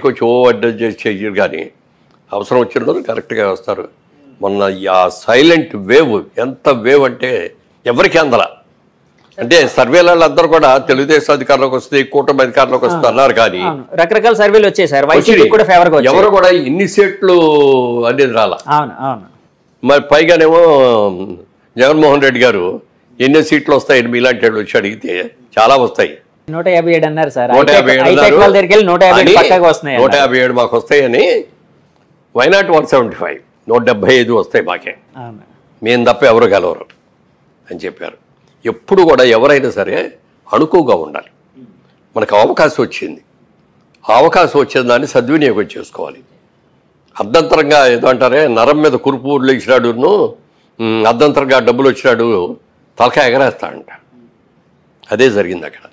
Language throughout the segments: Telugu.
కొంచెం అడ్జస్ట్ చేసి చెయ్యరు, కానీ అవసరం వచ్చిన రోజు కరెక్ట్గా వస్తారు. మొన్న ఆ సైలెంట్ వేవ్ ఎంత వేవ్ అంటే ఎవరికి అందల. అంటే సర్వేలలో అందరూ కూడా తెలుగుదేశం అధికారంలోకి వస్తే కూటమి అధికారంలోకి వస్తే అన్నారు, కానీ రకరకాల సర్వేలు వచ్చాయి సార్. ఎవరు కూడా ఇన్ని సీట్లు అనేది రాలా. మరి పైగానేమో జగన్మోహన్ రెడ్డి గారు ఎన్ని సీట్లు వస్తాయని మీలాంటి వాళ్ళు వచ్చి అడిగితే చాలా వస్తాయి. 157 అన్నారు సార్. 157 మాకు వస్తాయని. వైనాట్ 175, 175 వస్తాయి మాకే, మేము తప్ప ఎవరు గెలవరు అని చెప్పారు. ఎప్పుడు కూడా ఎవరైనా సరే అణుకుగా ఉండాలి. మనకు అవకాశం వచ్చింది, అవకాశం వచ్చిన దాన్ని సద్వినియోగం చేసుకోవాలి. అర్ధంతరంగా ఏదో అంటారే, నరం మీద కురుపులు ఇచ్చినాడును అర్ధంతరంగా డబ్బులు వచ్చినాడు తలకాయ ఎగరేస్తాడంట. అదే జరిగింది అక్కడ.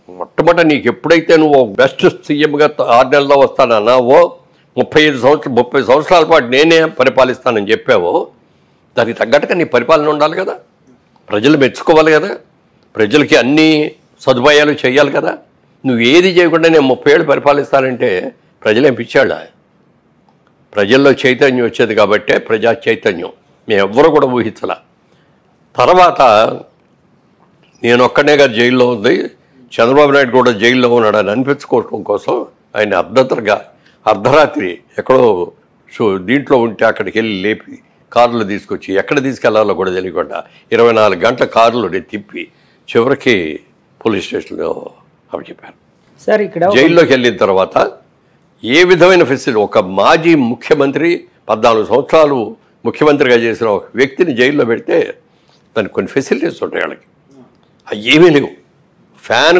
మొట్టమొదట నీకు ఎప్పుడైతే నువ్వు బెస్ట్ సీఎంగా 6 నెలల్లో వస్తానన్నా, 30 సంవత్సరాల పాటు నేనే పరిపాలిస్తానని చెప్పావో దానికి తగ్గట్టుగా నీ పరిపాలన ఉండాలి కదా. ప్రజలు మెచ్చుకోవాలి కదా, ప్రజలకి అన్ని సదుపాయాలు చేయాలి కదా. నువ్వు ఏది చేయకుండా నేను 30 ఏళ్ళు పరిపాలిస్తానంటే ప్రజలేం పిచ్చాళ్ళ? ప్రజల్లో చైతన్యం వచ్చేది కాబట్టే ప్రజా చైతన్యం మేము ఎవ్వరూ కూడా ఊహించాల. తర్వాత నేను ఒక్కనే గారు జైల్లో ఉంది, చంద్రబాబు నాయుడు కూడా జైల్లో ఉన్నాడని అనిపించుకోవడం కోసం ఆయన అర్ధరాత్రి ఎక్కడో దీంట్లో ఉంటే అక్కడికి వెళ్ళి లేపి కారులో తీసుకొచ్చి ఎక్కడ తీసుకెళ్లాలో కూడా తెలియకుండా 24 గంటల కారులో తిప్పి చివరికి పోలీస్ స్టేషన్లో అప్పచెప్పారు. సార్ ఇక్కడ జైల్లోకి వెళ్ళిన తర్వాత ఏ విధమైన ఫెసిలిటీ, ఒక మాజీ ముఖ్యమంత్రి 14 సంవత్సరాలు ముఖ్యమంత్రిగా చేసిన ఒక వ్యక్తిని జైల్లో పెడితే దానికి కొన్ని ఫెసిలిటీస్ ఉంటాయి. వాళ్ళకి అవి ఏమీ లేవు. ఫ్యాన్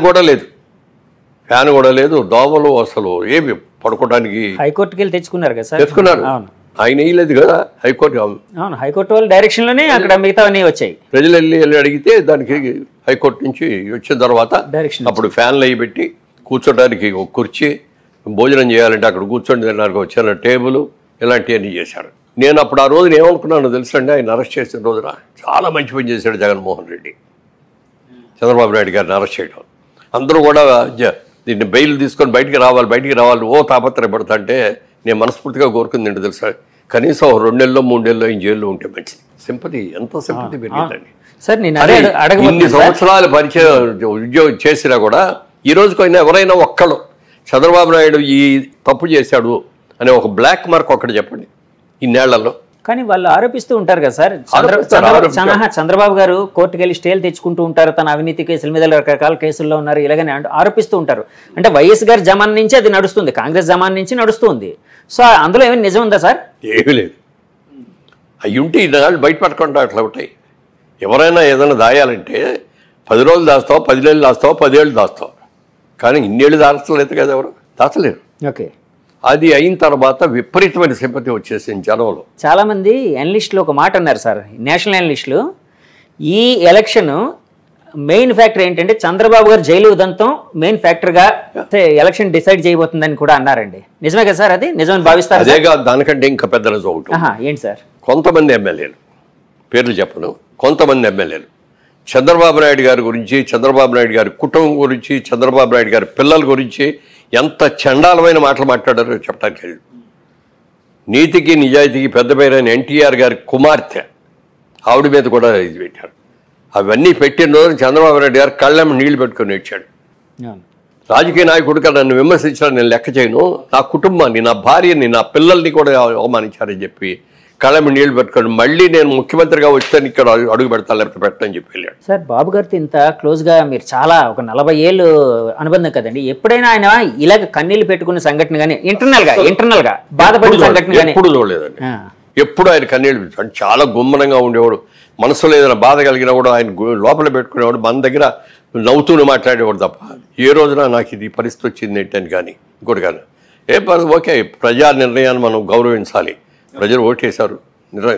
కూడా లేదు, దోమలు అసలు ఏమి పడుకోవడానికి. హైకోర్టుకి వెళ్ళి తెచ్చుకున్నారు కదా సార్? తెచ్చుకున్నారు, ఆయన వేయలేదు కదా హైకోర్టు. హైకోర్టు వాళ్ళ డైరెక్షన్ లోనే అక్కడ మిగతావన్నీ వచ్చాయి. ప్రజలు వెళ్ళి అడిగితే దానికి హైకోర్టు నుంచి వచ్చిన తర్వాత అప్పుడు ఫ్యాన్లు అవి పెట్టి కూర్చోడానికి ఒక కుర్చీ, భోజనం చేయాలంటే అక్కడ కూర్చొని తినడానికి వచ్చిన టేబుల్, ఇలాంటివన్నీ చేశాడు. నేను అప్పుడు ఆ రోజున ఏమనుకున్నానో తెలుసండి, ఆయన అరెస్ట్ చేసిన రోజున చాలా మంచి పని చేశాడు జగన్మోహన్ రెడ్డి చంద్రబాబు నాయుడు గారిని అరెస్ట్ చేయడం. అందరూ కూడా దీన్ని బెయిల్ తీసుకొని బయటికి రావాలి తాపత్రయపడతా అంటే నేను మనస్ఫూర్తిగా కోరుకుంది ఏంటో తెలుసా, కనీసం 2 నెలల్లో 3 నెలల్లో ఈ జైల్లో ఉంటే మంచిది. సింపతి, ఎంత సింపతి పెరిగిందండి. ఇన్ని సంవత్సరాలు పరిచయం ఉద్యోగం చేసినా కూడా ఈ రోజుకైనా ఎవరైనా ఒక్కళ్ళు చంద్రబాబు నాయుడు ఈ తప్పు చేశాడు అనే ఒక బ్లాక్ మార్క్ ఒక్కటి చెప్పండి ఇన్నేళ్లలో. కానీ వాళ్ళు ఆరోపిస్తూ ఉంటారు కదా సార్, చంద్రబాబు గారు కోర్టుకు వెళ్ళి స్టేలు తెచ్చుకుంటూ ఉంటారు, తన అవినీతి కేసుల మీద రకరకాల కేసుల్లో ఉన్నారు, ఇలాగని ఆరోపిస్తూ ఉంటారు. అంటే వైఎస్ గారి జమాన్ నుంచి అది నడుస్తుంది, కాంగ్రెస్ జమాన్ నుంచి నడుస్తుంది. సో అందులో ఏమైనా నిజం ఉందా సార్? ఏమీ లేదు. అవి ఉంటే ఇన్నాళ్ళు బయట పడకుండా అట్లా ఉంటాయి. ఎవరైనా ఏదైనా దాయాలంటే 10 రోజులు దాస్తావు, 10 నెలలు దాస్తావు, 10 ఏళ్ళు దాస్తావు, కానీ ఇన్నేళ్ళు దాచలేదు కదా, ఎవరు దాచలేరు. ఓకే, అది అయిన తర్వాత విపరీతమైన సింపతి వచ్చేసింది జనంలో. చాలా మంది అనలిస్టులు ఒక మాట అన్నారు సార్, నేషనల్ అనలిస్టులు, ఈ ఎలక్షన్ మెయిన్ ఫ్యాక్టర్ ఏంటంటే చంద్రబాబు గారు జైలు ఉదంతం మెయిన్ ఫ్యాక్టర్గా ఎలక్షన్ డిసైడ్ చేయబోతుందని కూడా అన్నారండి. నిజమే కదా సార్? అది నిజమని భావిస్తారు? అదేగా, దానికంటే ఇంకా పెద్ద రిజల్ట్. ఏంటి సార్? కొంతమంది ఎమ్మెల్యేలు, పేర్లు చెప్పను, కొంతమంది ఎమ్మెల్యేలు చంద్రబాబు నాయుడు గారి గురించి, చంద్రబాబు నాయుడు గారి కుటుంబం గురించి, చంద్రబాబు నాయుడు గారి పిల్లల గురించి ఎంత చండాలమైన మాటలు మాట్లాడారో చెప్పడానికి లేదు. నీతికి నిజాయితీకి పెద్ద పేరైన ఎన్టీఆర్ గారి కుమార్తె ఆవిడ మీద కూడా ఇది పెట్టారు. అవన్నీ పెట్టిన రోజు చంద్రబాబు నాయుడు గారు కళ్ళెమ్మ నీళ్లు పెట్టుకొని ఇచ్చాడు. రాజకీయ నాయకుడిగా నన్ను విమర్శించాలని నేను లెక్క చేయను, నా కుటుంబాన్ని, నా భార్యని, నా పిల్లల్ని కూడా అవమానించారని చెప్పి కళ్ళెమ్మ నీళ్లు పెట్టుకొని మళ్ళీ నేను ముఖ్యమంత్రిగా వచ్చాను ఇక్కడ అడుగు పెడతాను లేకపోతే పెట్టని చెప్పి వెళ్ళాడు. సార్, బాబు గారితో ఇంత క్లోజ్గా మీరు చాలా ఒక 40 ఏళ్ళు అనుబంధం కదండి, ఎప్పుడైనా ఆయన ఇలాగ కన్నీళ్ళు పెట్టుకున్న సంఘటన కానీ ఇంటర్నల్ గా బాధపడిన సంఘటన కానీ ఎప్పుడు చూడలేదండి. ఎప్పుడు ఆయన కన్నీళ్ళు అంటే చాలా గుమ్మనంగా ఉండేవాడు. మనసులో ఏదైనా బాధ కలిగినా కూడా ఆయన లోపల పెట్టుకునేవాడు, మన దగ్గర నవ్వుతూనే మాట్లాడేవాడు తప్ప ఏ రోజున నాకు ఇది పరిస్థితి వచ్చింది ఏంటని కానీ ఇంకోటి కానీ ఓకే, ప్రజా నిర్ణయాన్ని మనం గౌరవించాలి, ప్రజలు ఓటేశారు,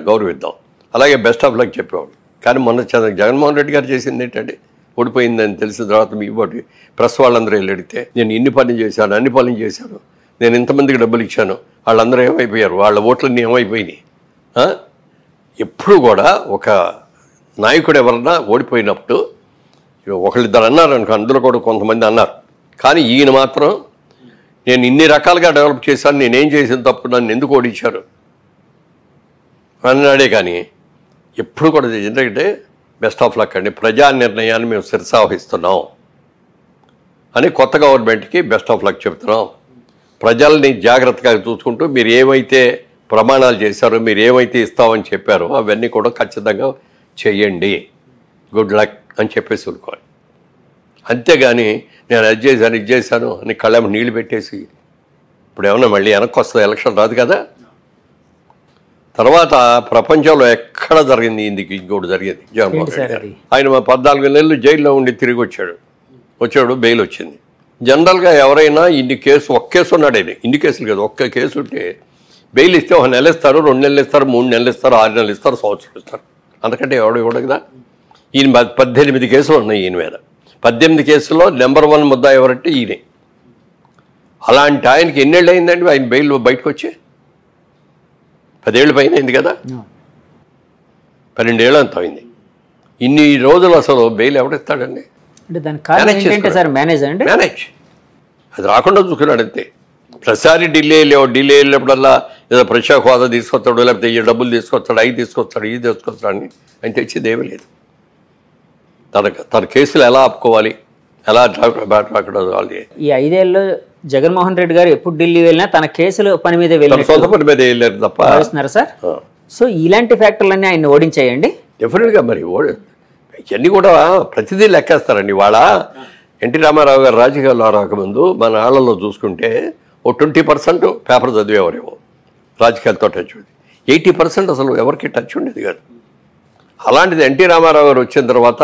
గౌరవిద్దాం, అలాగే బెస్ట్ ఆఫ్ లక్ చెప్పేవాడు. కానీ మొన్న జగన్మోహన్ రెడ్డి గారు చేసింది ఏంటంటే, ఓడిపోయిందని తెలిసిన తర్వాత మీ బట్టి ప్రెస్ వాళ్ళందరూ వెళ్ళి అడిగితే నేను ఇన్ని పనులు చేశాను, అన్ని పనులు చేశాను, నేను ఇంతమందికి డబ్బులు ఇచ్చాను, వాళ్ళందరూ ఏమైపోయారు, వాళ్ళ ఓట్లన్నీ ఏమైపోయినాయి. ఎప్పుడు కూడా ఒక నాయకుడు ఎవరన్నా ఓడిపోయినప్పుడు ఒకళ్ళిద్దరు అన్నారు అనుకో, అందులో కూడా కొంతమంది అన్నారు, కానీ ఈయన మాత్రం నేను ఇన్ని రకాలుగా డెవలప్ చేశాను, నేనేం చేసిన తప్పు, నన్ను ఎందుకు ఓడించారు అన్నాడే. కానీ ఎప్పుడు కూడా ఎందుకంటే బెస్ట్ ఆఫ్ లక్ అండి, ప్రజా నిర్ణయాన్ని మేము శిరసావహిస్తున్నాం అని కొత్త గవర్నమెంట్కి బెస్ట్ ఆఫ్ లక్ చెప్తున్నాం. ప్రజల్ని జాగ్రత్తగా చూసుకుంటూ మీరు ఏమైతే ప్రమాణాలు చేశారో, మీరు ఏమైతే ఇస్తామని చెప్పారో అవన్నీ కూడా ఖచ్చితంగా చేయండి, గుడ్ లక్ అని చెప్పేసి ఊరుకోవాలి. అంతేగాని నేను అది చేశాను ఇది చేశాను అని కళ్ళేమో నీళ్లు పెట్టేసి ఇప్పుడు ఏమన్నా మళ్ళీ వెనక్కి వస్తుంది, ఎలక్షన్ రాదు కదా. తర్వాత ప్రపంచంలో ఎక్కడ జరిగింది ఇంకోటి జరిగింది. జగన్మోహన్ రెడ్డి గారు ఆయన 14 నెలలు జైల్లో ఉండి తిరిగి వచ్చాడు, బెయిల్ వచ్చింది. జనరల్గా ఎవరైనా ఒక్క కేసు ఉన్నాడు ఆయన, ఇన్ని కేసులు కదా, ఒక్క కేసు ఉంటే బెయిల్ ఇస్తే 1 నెల ఇస్తారు, 2 నెలలు ఇస్తారు, 3 నెలలు ఇస్తారు, 6 నెలలు ఇస్తారు, సంవత్సరం ఇస్తారు. అందుకంటే ఎవడు ఇవ్వడు కదా. ఈయన 18 కేసులు ఉన్నాయి ఈయన మీద. 18 కేసుల్లో నెంబర్ 1 ముద్దా ఎవరంటే ఈయనే. అలాంటి ఆయనకి ఎన్నేళ్ళు అయిందండి ఆయన బెయిల్ బయటకు వచ్చి? 10 ఏళ్ళ పైన అయింది కదా, 12 ఏళ్ళు అంత అయింది. ఇన్ని రోజులు అసలు బెయిల్ ఎవడిస్తాడండి? మేనేజ్ అది రాకుండా చూసుకున్నాడు అంతే. ప్రతిసారి ఢిల్లీ వెళ్ళినప్పుడల్లా ఏదో ప్రత్యేక హోదా తీసుకొస్తాడు, లేకపోతే ఈ డబ్బులు తీసుకొస్తాడు, అవి తీసుకొస్తాడు, ఇది తీసుకొస్తాడు అని ఆయన తెచ్చేది ఏమీ లేదు. తన కేసులు ఎలా ఆపుకోవాలి, ఎలా మాట్లాడాలి. ఈ 5 ఏళ్ళలో జగన్మోహన్ రెడ్డి గారు ఎప్పుడు ఢిల్లీ వెళ్ళినా తన కేసులు పని మీద సొంత పని మీద వెళ్ళారు తప్ప. సార్ సో ఇలాంటి ఫ్యాక్టర్లన్నీ ఆయన ఓడించాయండి డెఫినెట్గా. మరి ఇవన్నీ కూడా ప్రతిదీ లెక్కేస్తారండి. వాళ్ళ ఎన్టీ రామారావు గారు రాజకీయాల్లో రాకముందు మన ఆళ్ళలో చూసుకుంటే 20% పేపర్ చదివేవారేమో, రాజకీయాలతో టచ్ ఉంది. 80% అసలు ఎవరికి టచ్ ఉండేది కాదు. అలాంటిది ఎన్టీ రామారావు గారు వచ్చిన తర్వాత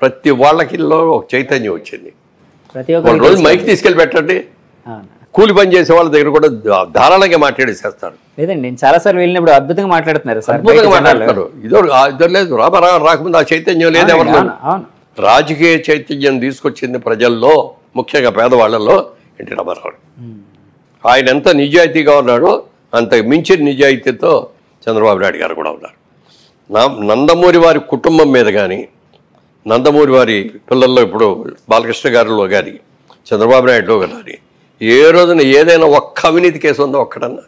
ప్రతి వాళ్ళకిలో ఒక చైతన్యం వచ్చింది. ఒక రోజు మైక్ తీసుకెళ్ళి పెట్టండి, కూలి పని చేసే వాళ్ళ దగ్గర కూడా ధారాళంగా మాట్లాడేసేస్తారు. లేదండి, నేను చాలాసార్లు వెళ్ళినప్పుడు అద్భుతంగా మాట్లాడుతున్నారు, అద్భుతంగా మాట్లాడతారు. ఇద్దరు లేదు, రామారావు రాకముందు ఆ చైతన్యం లేదు ఎవరు. రాజకీయ చైతన్యం తీసుకొచ్చింది ప్రజల్లో, ముఖ్యంగా పేదవాళ్లలో ఎన్టీ రామారావు. ఆయన ఎంత నిజాయితీగా ఉన్నాడో అంత మించిన నిజాయితీతో చంద్రబాబు నాయుడు గారు కూడా ఉన్నారు. నందమూరి వారి కుటుంబం మీద కానీ, నందమూరి వారి పిల్లల్లో ఇప్పుడు బాలకృష్ణ గారిలో కానీ, చంద్రబాబు నాయుడులో కానీ ఏ రోజున ఏదైనా ఒక్క అవినీతి కేసు ఉందో ఒక్కటన్నా.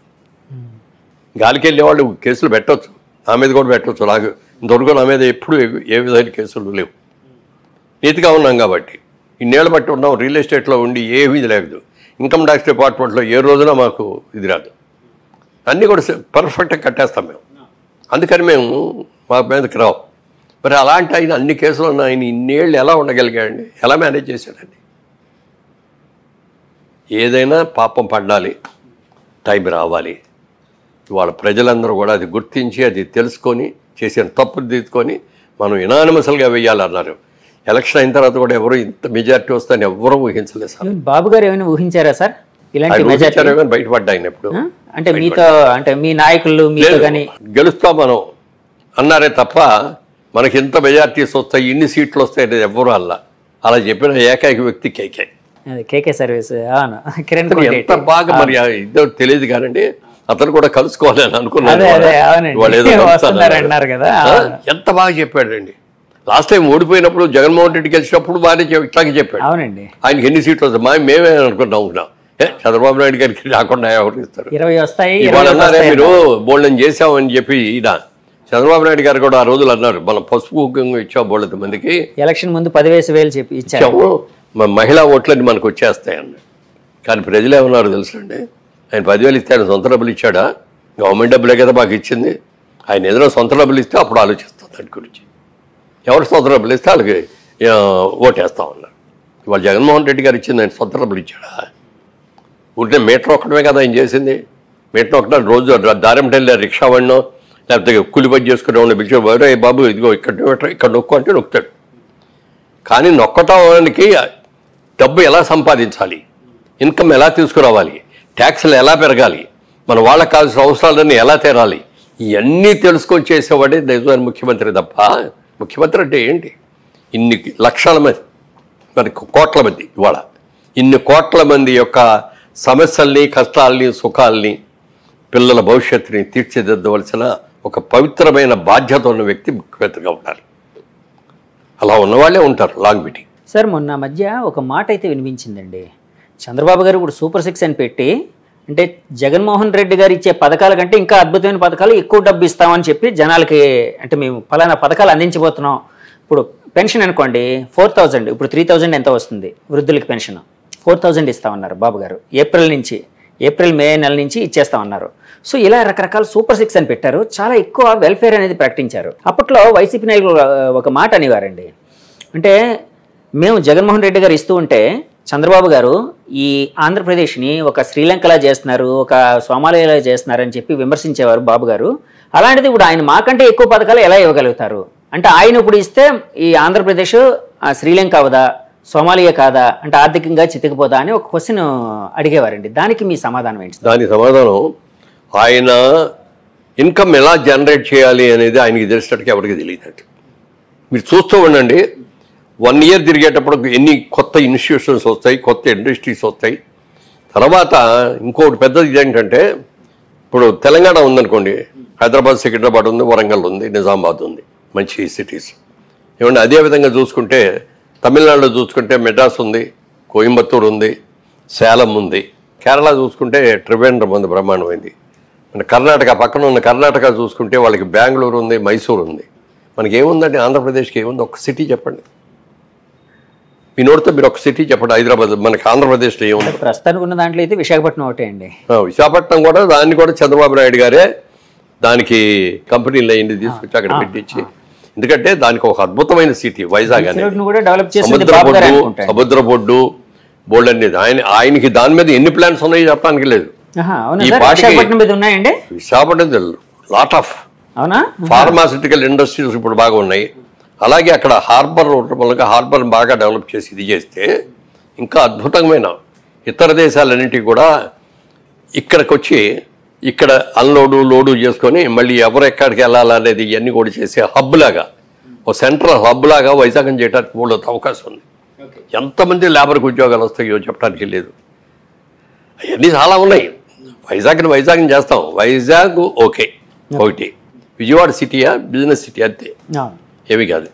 గాలికి వెళ్ళే వాళ్ళు కేసులు పెట్టవచ్చు, నా మీద కూడా పెట్టవచ్చు. నాకు ఇంతవరకు నా మీద ఎప్పుడు ఏ విధమైన కేసులు లేవు. నీతిగా ఉన్నాం కాబట్టి, ఇన్నేళ్ళు బట్టి ఉన్నాం. రియల్ ఎస్టేట్లో ఉండి ఏమీ లేదు. ఇన్కమ్ ట్యాక్స్ డిపార్ట్మెంట్లో ఏ రోజున మాకు ఇది రాదు. అన్నీ కూడా పర్ఫెక్ట్గా కట్టేస్తాం మేము. అందుకని మేము మా మీదకి రావు. మరి అలాంటి ఆయన అన్ని కేసులు ఉన్న ఆయన ఇన్నేళ్ళు ఎలా ఉండగలిగాడండి? ఎలా మేనేజ్ చేశాడండి? ఏదైనా పాపం పడాలి, టైం రావాలి. ఇవాళ ప్రజలందరూ కూడా అది గుర్తించి, అది తెలుసుకొని, చేసిన తప్పులు తీసుకొని మనం యునానిమస్గా వేయాలన్నారు. ఎలక్షన్ అయిన తర్వాత కూడా ఎవరు ఇంత మెజారిటీ వస్తుందని ఎవరూ ఊహించలేదు సార్. బాబు గారు ఏమైనా ఊహించారా సార్ ఇలాంటి మెజారిటీ? బయటపడ్డాయి ఇప్పుడు. అంటే మీతో, అంటే మీ నాయకులు మీతో కానీ గెలుస్తాం మనం అన్నారే తప్ప మనకి ఇంత మెజారిటీస్ వస్తాయి, ఇన్ని సీట్లు వస్తాయి అనేది ఎవరు అలా చెప్పిన ఏకైక వ్యక్తి కేకే సర్వీస్. ఎంత బాగా మరి ఇద్దరు తెలియదు కానండి, అతను కూడా కలుసుకోవాలని అనుకున్నాను. ఎంత బాగా చెప్పాడండి. లాస్ట్ టైం ఓడిపోయినప్పుడు జగన్మోహన్ రెడ్డి గెలిచినప్పుడు బాగానే ఇట్లాగే చెప్పాడు. అవునండి, ఆయనకి ఎన్ని సీట్లు వస్తాయి మేమే అనుకున్నాం. చంద్రబాబు నాయుడు గారికి రాకుండా ఎవరు ఇస్తారు? 20 వస్తాయి. ఇవాళ అన్నారే మీరు బోల్డెన్ చేసామని చెప్పి ఈయన చంద్రబాబు నాయుడు గారు కూడా ఆ రోజులు అన్నారు, మనం పసుపు కుంకుమ ఇచ్చాము బోల్డ్ మందికి, ఎలక్షన్ ముందు 10,000 చెప్పి ఇచ్చాము, మహిళా ఓట్లన్నీ మనకు వచ్చేస్తాయన్న. కానీ ప్రజలు ఏమన్నారు తెలుసండి, ఆయన 10,000 ఇస్తే ఆయన సొంత డబ్బులు ఇచ్చాడా? గవర్నమెంట్ డబ్బులే కదా మాకు ఇచ్చింది. ఆయన ఏదైనా సొంత డబ్బులు ఇస్తే అప్పుడు ఆలోచిస్తాం దాని గురించి. ఎవరు సొంత డబ్బులు ఇస్తే వాళ్ళకి ఓటేస్తామన్నారు. ఇవాళ జగన్మోహన్ రెడ్డి గారు ఇచ్చింది ఆయన సొంత డబ్బులు ఇచ్చాడా? ఉంటే మీటర్ ఒక్కడమే కదా ఆయన చేసింది. మీటర్ ఒకటే రోజు దారం వెళ్ళి రిక్షా వాడినో లేకపోతే కూలి పని చేసుకునే పిలిచే బాబు ఇదిగో ఇక్కడ నొక్కు అంటే నొక్కుతాడు. కానీ నొక్కటానికి డబ్బు ఎలా సంపాదించాలి, ఇన్కమ్ ఎలా తీసుకురావాలి, ట్యాక్స్లు ఎలా పెరగాలి, మన వాళ్ళకి కావాల్సిన అవసరాలన్నీ ఎలా తీరాలి, ఇవన్నీ తెలుసుకొని చేసేవాడే నిజమైన ముఖ్యమంత్రి తప్ప, ముఖ్యమంత్రి అంటే ఏంటి? ఇన్ని లక్షల మంది, మనకి కోట్ల మంది, ఇవాళ ఇన్ని కోట్ల మంది యొక్క సమస్యల్ని, కష్టాలని, సుఖాలని, పిల్లల భవిష్యత్తుని తీర్చిదిద్దవలసిన ఒక పవిత్రమైన బాధ్యత ఉన్న వ్యక్తి ముఖ్యమంత్రిగా ఉండాలి. అలా ఉన్నవాళ్ళే ఉంటారు లాంగ్ మీటింగ్. సార్ మొన్న మధ్య ఒక మాట అయితే వినిపించిందండి, చంద్రబాబు గారు ఇప్పుడు సూపర్ 6 అని పెట్టి అంటే జగన్మోహన్ రెడ్డి గారు ఇచ్చే పథకాల కంటే ఇంకా అద్భుతమైన పథకాలు ఎక్కువ డబ్బు ఇస్తామని చెప్పి జనాలకి అంటే మేము ఫలానా పథకాలు అందించబోతున్నాం. ఇప్పుడు పెన్షన్ అనుకోండి 4000, ఇప్పుడు 3000 ఎంత వస్తుంది వృద్ధులకి పెన్షన్, 4000 ఇస్తామన్నారు బాబు గారు. ఏప్రిల్ మే నెల నుంచి ఇచ్చేస్తామన్నారు. సో ఇలా రకరకాల సూపర్ 6 అని పెట్టారు. చాలా ఎక్కువ వెల్ఫేర్ అనేది ప్రకటించారు. అప్పట్లో వైసీపీ నాయకులు ఒక మాట అనేవారండి, అంటే మేము జగన్మోహన్ రెడ్డి గారు ఇస్తూ ఉంటే చంద్రబాబు గారు ఈ ఆంధ్రప్రదేశ్ని ఒక శ్రీలంకలా చేస్తున్నారు, ఒక సోమాలియాలా చేస్తున్నారు అని చెప్పి విమర్శించేవారు బాబు గారు. అలాంటిది ఇప్పుడు ఆయన మాకంటే ఎక్కువ పథకాలు ఎలా ఇవ్వగలుగుతారు అంటే ఆయన ఇప్పుడు ఇస్తే ఈ ఆంధ్రప్రదేశ్ శ్రీలంక అవదా, సోమాలియా కాదా, అంటే ఆర్థికంగా చితికిపోదా అని ఒక క్వశ్చన్ అడిగేవారండి. దానికి మీ సమాధానం ఏంటి? దాని సమాధానం ఆయన ఇన్కమ్ ఎలా జనరేట్ చేయాలి అనేది ఆయనకి తెలిసినట్టుగా ఎవరికి తెలియదండి. మీరు చూస్తూ ఉండండి, 1 year తిరిగేటప్పుడు ఎన్ని కొత్త ఇన్స్టిట్యూషన్స్ వస్తాయి, కొత్త ఇండస్ట్రీస్ వస్తాయి. తర్వాత ఇంకోటి పెద్దది ఏంటంటే ఇప్పుడు తెలంగాణ ఉందనుకోండి, హైదరాబాద్, సికింద్రాబాద్ ఉంది, వరంగల్ ఉంది, నిజామాబాద్ ఉంది, మంచి సిటీస్. ఏమంటే అదేవిధంగా చూసుకుంటే తమిళనాడులో చూసుకుంటే మెడ్రాస్ ఉంది, కోయంబత్తూరు ఉంది, సేలం ఉంది. కేరళ చూసుకుంటే త్రివేంద్రం ఉంది, బ్రహ్మాండమైంది. మన కర్ణాటక పక్కన ఉన్న కర్ణాటక చూసుకుంటే వాళ్ళకి బెంగళూరు ఉంది, మైసూరు ఉంది. మనకి ఏముందండి ఆంధ్రప్రదేశ్కి ఏముంది? ఒక సిటీ చెప్పండి, మీ నోటితో మీరు ఒక సిటీ చెప్పండి. హైదరాబాద్ మనకి ఆంధ్రప్రదేశ్లో ఏముంది? ప్రస్తుతానికి ఉన్న దాంట్లో అయితే విశాఖపట్నం ఒకటే అండి. విశాఖపట్నం కూడా దాన్ని కూడా చంద్రబాబు నాయుడు గారే దానికి కంపెనీలు అయ్యింది తీసుకొచ్చి అక్కడ పెట్టించి, ఎందుకంటే దానికి ఒక అద్భుతమైన సిటీ వైజాగ్ అనేది. సముద్ర బొడ్డు బోల్డ్ అనేది ఆయనకి దాని మీద ఎన్ని ప్లాన్స్ ఉన్నాయో చెప్పడానికి లేదు. ఈ Visakhapatnam lot of pharmaceutical industries ఇప్పుడు బాగా ఉన్నాయి. అలాగే అక్కడ హార్బర్ హార్బర్ బాగా డెవలప్ చేసి ఇది చేస్తే ఇంకా అద్భుతమైన ఇతర దేశాలన్నింటికి కూడా ఇక్కడికి వచ్చి ఇక్కడ అన్లోడు లోడు చేసుకొని మళ్ళీ ఎవరు ఎక్కడికి వెళ్ళాలనేది ఇవన్నీ కూడా చేసే హబ్ లాగా, ఒక సెంట్రల్ హబ్ లాగా వైజాగ్ చేయడానికి కూడా అవకాశం ఉంది. ఎంతమంది లేబర్కి ఉద్యోగాలు వస్తాయో చెప్పడానికి లేదు. అవన్నీ చాలా ఉన్నాయి. వైజాగ్ని చేస్తాం. వైజాగ్ ఓకే ఒకటి, విజయవాడ సిటీయా బిజినెస్ సిటీ అంతే, ఏమి కాదు.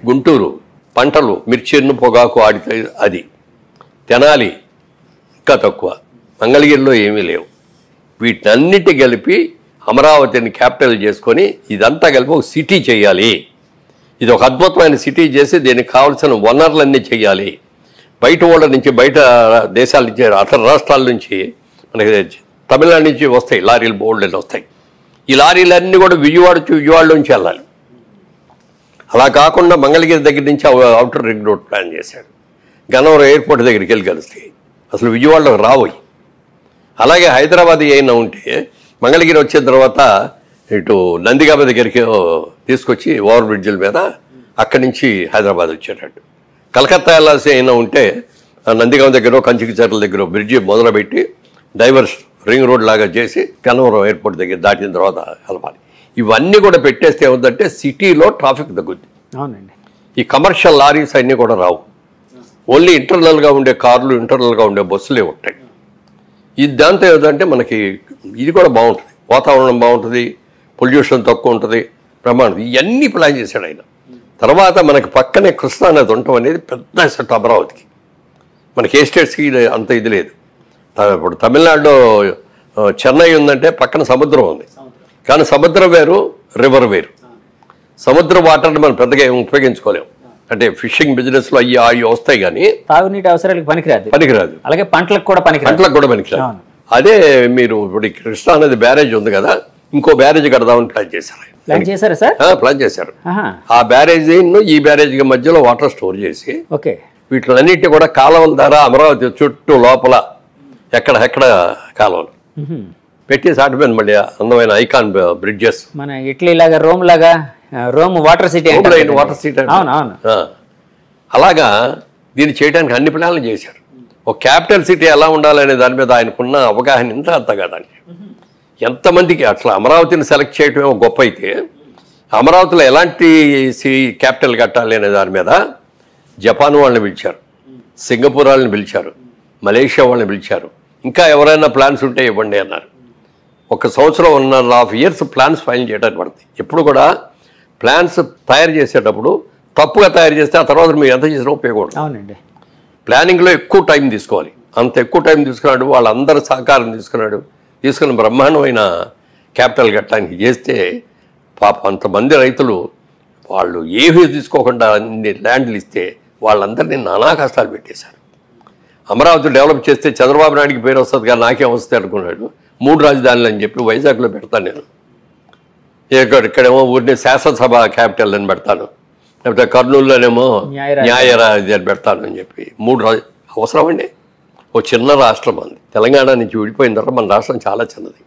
గుంటూరు పంటలు, మిర్చిను పొగాకు ఆడితే అది. తెనాలి ఇంకా తక్కువ. మంగళగిరిలో ఏమీ లేవు. వీటన్నిటి కలిపి అమరావతిని క్యాపిటల్ చేసుకొని ఇదంతా కలిపి ఒక సిటీ చేయాలి. ఇది ఒక అద్భుతమైన సిటీ చేసి దీనికి కావాల్సిన వనరులన్నీ చేయాలి. బయట ఊళ్ళ నుంచి, బయట దేశాల నుంచి, అతర రాష్ట్రాల నుంచి, మనకి తమిళనాడు నుంచి వస్తాయి లారీలు, బోల్డ్లు వస్తాయి. ఈ లారీలన్నీ కూడా విజయవాడలోంచి వెళ్ళాలి. అలా కాకుండా మంగళగిరి దగ్గర నుంచి అవుటర్ రింగ్ రోడ్ ప్లాన్ చేశాడు. గన్నవరం ఎయిర్పోర్ట్ దగ్గరికి వెళ్ళి కలుస్తాయి, అసలు విజయవాడలోకి రాబోయి. అలాగే హైదరాబాద్ అయినా ఉంటే మంగళగిరి వచ్చిన తర్వాత ఇటు నందిగామ దగ్గరికి తీసుకొచ్చి ఓవర్ బ్రిడ్జిల మీద అక్కడి నుంచి హైదరాబాద్ వచ్చేటట్టు. కలకత్తా వెళ్ళాల్సి అయినా ఉంటే నందిగామ దగ్గర, కంచికిచర్ల దగ్గర బ్రిడ్జి మొదలుపెట్టి డైవర్స్ రింగ్ రోడ్ లాగా చేసి గన్నవరం ఎయిర్పోర్ట్ దగ్గర దాటిన తర్వాత కలపాలి. ఇవన్నీ కూడా పెట్టేస్తే ఏముందంటే సిటీలో ట్రాఫిక్ తగ్గుద్ది. అవునండి. ఈ కమర్షియల్ లారీస్ అన్నీ కూడా రావు. ఓన్లీ ఇంటర్నల్గా ఉండే కార్లు, ఇంటర్నల్గా ఉండే బస్సులే ఉంటాయి. ఇది దాంతో ఏదంటే మనకి ఇది కూడా బాగుంటుంది, వాతావరణం బాగుంటుంది, పొల్యూషన్ తక్కువ ఉంటుంది, ప్రమాణం. ఇవన్నీ ప్లాన్ చేశాడు ఆయన. తర్వాత మనకి పక్కనే కృష్ణా నది ఉండటం అనేది పెద్ద సెట్ అమరావతికి. మనకి ఏ స్టేట్స్కి అంత ఇది లేదు. ఇప్పుడు తమిళనాడులో చెన్నై ఉందంటే పక్కన సముద్రం ఉంది, కానీ సముద్రం వేరు, రివర్ వేరు. సముద్ర వాటర్ని మనం పెద్దగా ఏమి ఉపయోగించుకోలేము. అంటే ఫిషింగ్ బిజినెస్లో అవి వస్తాయి, కానీ తాగునీటి అవసరాలకు పనికిరాదు. అలాగే పంటలకు కూడా పనికిరాదు. అదే మీరు ఇప్పుడు కృష్ణా నది బ్యారేజ్ ఉంది కదా, ఇంకో బ్యారేజ్ కడదామని ప్లాన్ చేశారు. ప్లాన్ చేశారు. ఆ బ్యారేజ్ ఈ బ్యారేజ్ మధ్యలో వాటర్ స్టోర్ చేసి వీటిలన్నిటి కూడా కాలువల ద్వారా అమరావతి చుట్టూ లోపల ఎక్కడ కాలువలు పెట్టేసి ఆటిపోయింది. మళ్ళీ అందమైన ఐకాన్ బ్రిడ్జెస్, మన ఇటలీ లాగా, రోమ్ వాటర్ సిటీ. అలాగా దీన్ని చేయడానికి అన్ని ప్లాన్లు చేశారు. ఒక క్యాపిటల్ సిటీ ఎలా ఉండాలనే దాని మీద ఆయనకున్న అవగాహన ఇంత అంత కాదండి. ఎంతమందికి అట్లా అమరావతిని సెలెక్ట్ చేయటమే గొప్ప అయితే, అమరావతిలో ఎలాంటి క్యాపిటల్ కట్టాలి అనే దాని మీద జపాన్ వాళ్ళని పిలిచారు, సింగపూర్ వాళ్ళని పిలిచారు, మలేషియా వాళ్ళని పిలిచారు. ఇంకా ఎవరైనా ప్లాన్స్ ఉంటే ఇవ్వండి అన్నారు. 1 సంవత్సరం 1.5 years ప్లాన్స్ ఫైల్ చేయడానికి పడుతుంది. ఎప్పుడు కూడా ప్లాన్స్ తయారు చేసేటప్పుడు తప్పుగా తయారు చేస్తే ఆ తర్వాత మీరు ఎంత చేసినా ఉపయోగపడదు. అవునండి. ప్లానింగ్లో ఎక్కువ టైం తీసుకోవాలి. అంత ఎక్కువ టైం తీసుకున్నాడు, వాళ్ళందరి సహకారం తీసుకుని బ్రహ్మాండమైన క్యాపిటల్ కట్టడానికి చేస్తే పాప అంతమంది రైతులు వాళ్ళు ఏమీ తీసుకోకుండా అన్ని ల్యాండ్లు ఇస్తే వాళ్ళందరినీ నానా కష్టాలు పెట్టేశారు. అమరావతి డెవలప్ చేస్తే చంద్రబాబు నాయుడికి పేరు వస్తుంది కానీ నాకేం వస్తుంది అనుకున్నాడు. 3 రాజధానులు అని చెప్పి వైజాగ్లో పెడతాను నేను, ఇక్కడేమో ఊరిని శాసనసభ క్యాపిటల్ అని పెడతాను, లేకపోతే కర్నూలులోనేమో న్యాయరాజధాని అని పెడతాను అని చెప్పి 3 అవసరం అండి. ఓ చిన్న రాష్ట్రం అంది, తెలంగాణ నుంచి విడిపోయిన తర్వాత మన రాష్ట్రం చాలా చిన్నది.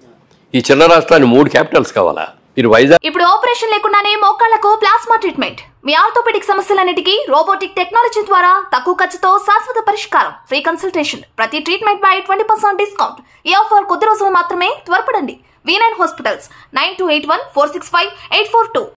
ఈ చిన్న రాష్ట్రాన్ని 3 క్యాపిటల్స్ కావాలా? మీరు వైజాగ్ ఇప్పుడు ఆపరేషన్ లేకుండానే మోకాళ్లకు ప్లాస్మా ట్రీట్మెంట్, మీ ఆర్థోపెడిక్ సమస్యలన్నిటికీ రోబోటిక్ టెక్నాలజీ ద్వారా తక్కువ ఖర్చుతో శాశ్వత పరిష్కారం, ఫ్రీ కన్సల్టేషన్, ప్రతి ట్రీట్మెంట్ పై 20% డిస్కౌంట్. ఈ ఆఫర్ కొద్ది రోజులు మాత్రమే, త్వరపడండి. V9 hospitals 9281465842.